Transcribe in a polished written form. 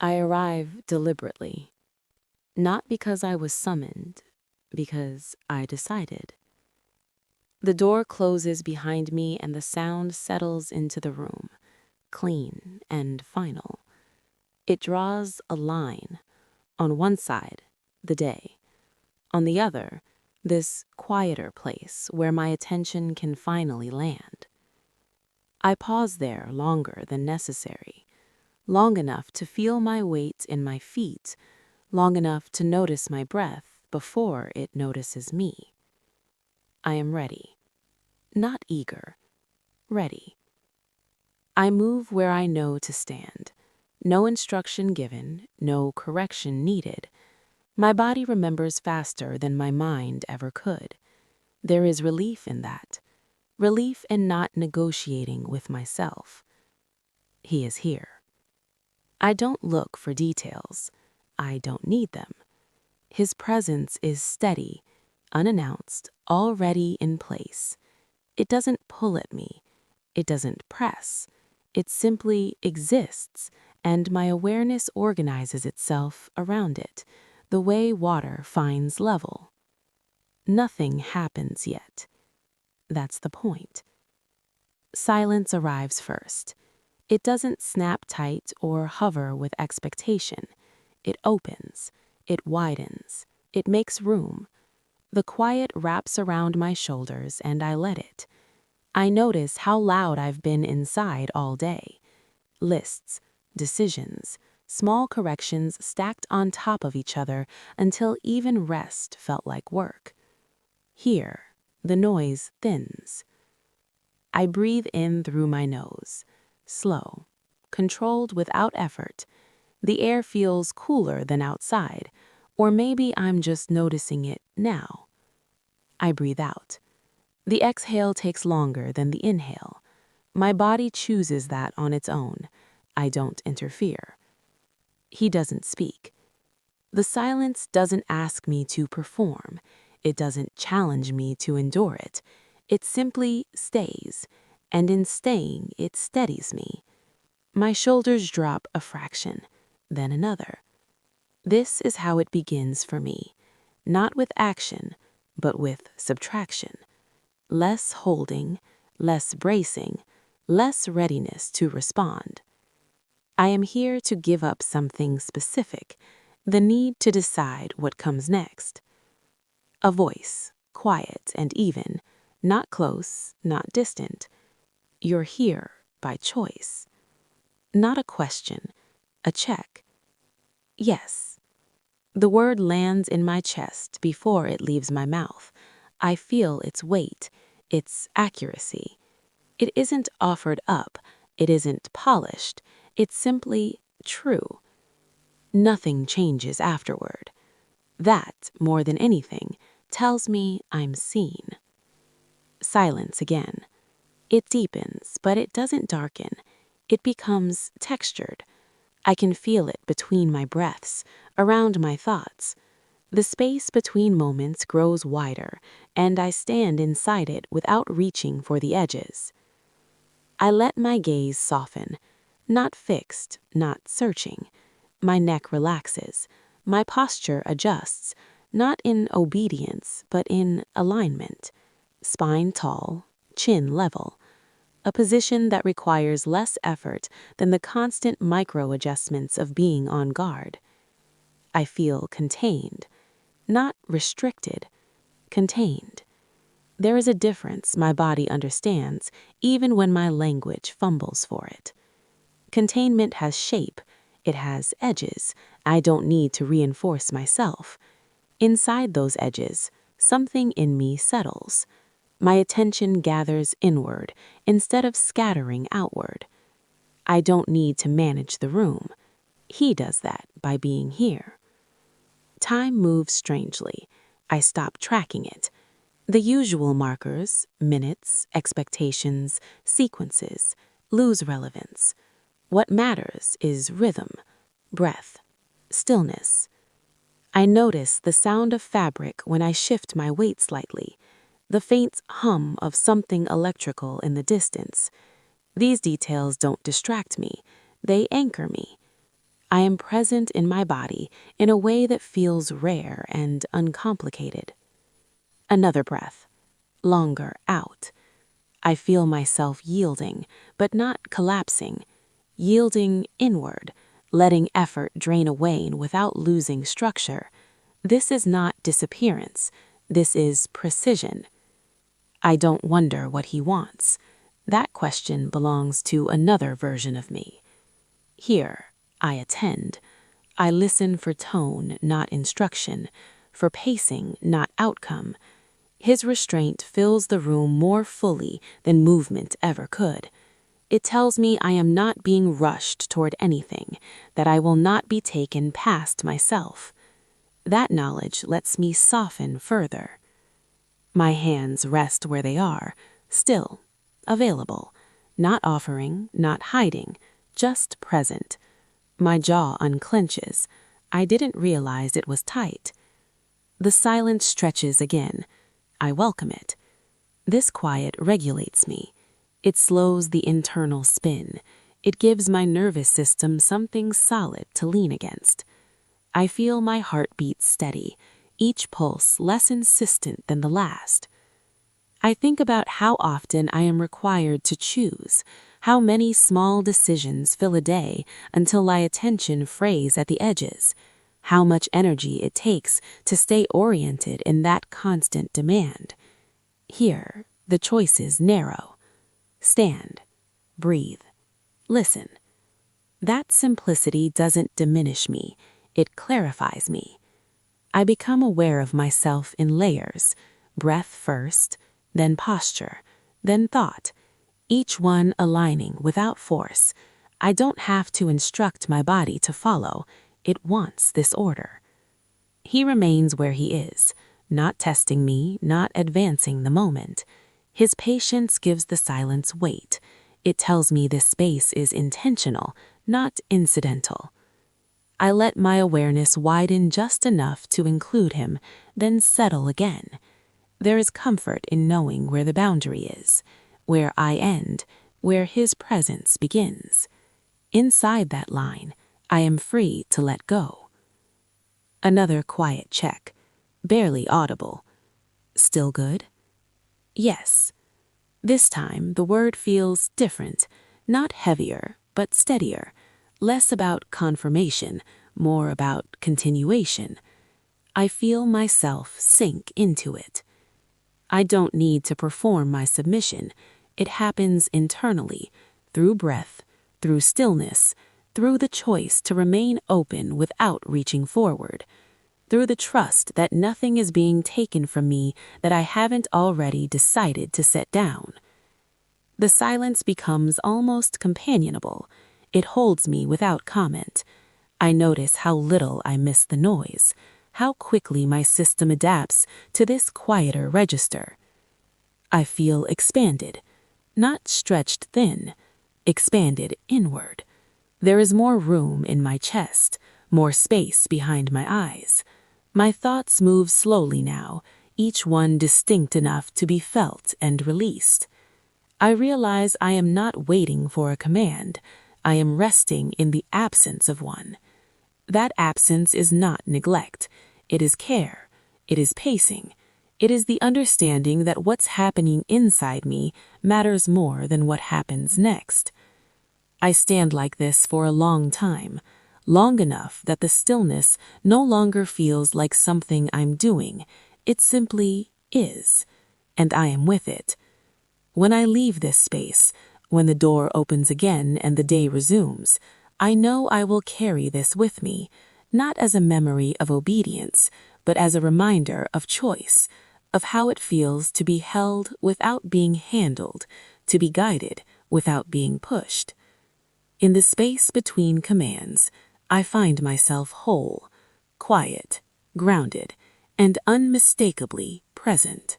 I arrive deliberately, not because I was summoned, because I decided. The door closes behind me and the sound settles into the room, clean and final. It draws a line. On one side, the day. On the other, this quieter place where my attention can finally land. I pause there longer than necessary, long enough to feel my weight in my feet, long enough to notice my breath before it notices me. I am ready. Not eager. Ready. I move where I know to stand. No instruction given, no correction needed. My body remembers faster than my mind ever could. There is relief in that. Relief in not negotiating with myself. He is here. I don't look for details. I don't need them. His presence is steady, unannounced, already in place. It doesn't pull at me. It doesn't press. It simply exists, and my awareness organizes itself around it, the way water finds level. Nothing happens yet. That's the point. Silence arrives first. It doesn't snap tight or hover with expectation. It opens. It widens. It makes room. The quiet wraps around my shoulders and I let it. I notice how loud I've been inside all day. Lists, decisions, small corrections stacked on top of each other until even rest felt like work. Here, the noise thins. I breathe in through my nose, slow, controlled without effort. The air feels cooler than outside, or maybe I'm just noticing it now. I breathe out. The exhale takes longer than the inhale. My body chooses that on its own. I don't interfere. He doesn't speak. The silence doesn't ask me to perform. It doesn't challenge me to endure it. It simply stays, and in staying, it steadies me. My shoulders drop a fraction, then another. This is how it begins for me, not with action, but with subtraction. Less holding, less bracing, less readiness to respond. I am here to give up something specific, the need to decide what comes next. A voice, quiet and even, not close, not distant. You're here by choice. Not a question, a check. Yes. The word lands in my chest before it leaves my mouth. I feel its weight, its accuracy. It isn't offered up, it isn't polished, it's simply true. Nothing changes afterward. That, more than anything, tells me I'm seen. Silence again. It deepens, but it doesn't darken. It becomes textured. I can feel it between my breaths, around my thoughts. The space between moments grows wider, and I stand inside it without reaching for the edges. I let my gaze soften, not fixed, not searching. My neck relaxes. My posture adjusts, not in obedience, but in alignment. Spine tall, chin level. A position that requires less effort than the constant micro-adjustments of being on guard. I feel contained, not restricted, contained. There is a difference my body understands even when my language fumbles for it. Containment has shape, it has edges. I don't need to reinforce myself. Inside those edges, something in me settles. My attention gathers inward instead of scattering outward. I don't need to manage the room. He does that by being here. Time moves strangely. I stop tracking it. The usual markers, minutes, expectations, sequences, lose relevance. What matters is rhythm, breath, stillness. I notice the sound of fabric when I shift my weight slightly, the faint hum of something electrical in the distance. These details don't distract me. They anchor me. I am present in my body in a way that feels rare and uncomplicated. Another breath, longer out. I feel myself yielding, but not collapsing, yielding inward, letting effort drain away without losing structure. This is not disappearance. This is precision. I don't wonder what he wants. That question belongs to another version of me. Here, I attend. I listen for tone, not instruction, for pacing, not outcome. His restraint fills the room more fully than movement ever could. It tells me I am not being rushed toward anything, that I will not be taken past myself. That knowledge lets me soften further. My hands rest where they are, still, available, not offering, not hiding, just present. My jaw unclenches. I didn't realize it was tight. The silence stretches again. I welcome it. This quiet regulates me. It slows the internal spin. It gives my nervous system something solid to lean against. I feel my heartbeat steady, each pulse less insistent than the last. I think about how often I am required to choose, how many small decisions fill a day until my attention frays at the edges, how much energy it takes to stay oriented in that constant demand. Here, the choices narrow. Stand, breathe, listen. That simplicity doesn't diminish me, it clarifies me. I become aware of myself in layers, breath first, then posture, then thought, each one aligning without force. I don't have to instruct my body to follow. It wants this order. He remains where he is, not testing me, not advancing the moment. His patience gives the silence weight. It tells me this space is intentional, not incidental. I let my awareness widen just enough to include him, then settle again. There is comfort in knowing where the boundary is, where I end, where his presence begins. Inside that line, I am free to let go. Another quiet check, barely audible. Still good? Yes. This time, the word feels different, not heavier, but steadier, less about confirmation, more about continuation. I feel myself sink into it. I don't need to perform my submission. It happens internally, through breath, through stillness, through the choice to remain open without reaching forward, through the trust that nothing is being taken from me that I haven't already decided to set down. The silence becomes almost companionable. It holds me without comment. I notice how little I miss the noise, how quickly my system adapts to this quieter register. I feel expanded, not stretched thin, expanded inward. There is more room in my chest, more space behind my eyes. My thoughts move slowly now, each one distinct enough to be felt and released. I realize I am not waiting for a command. I am resting in the absence of one. That absence is not neglect. It is care. It is pacing. It is the understanding that what's happening inside me matters more than what happens next. I stand like this for a long time, long enough that the stillness no longer feels like something I'm doing. It simply is, and I am with it. When I leave this space, when the door opens again and the day resumes, I know I will carry this with me, not as a memory of obedience, but as a reminder of choice, of how it feels to be held without being handled, to be guided without being pushed. In the space between commands, I find myself whole, quiet, grounded, and unmistakably present.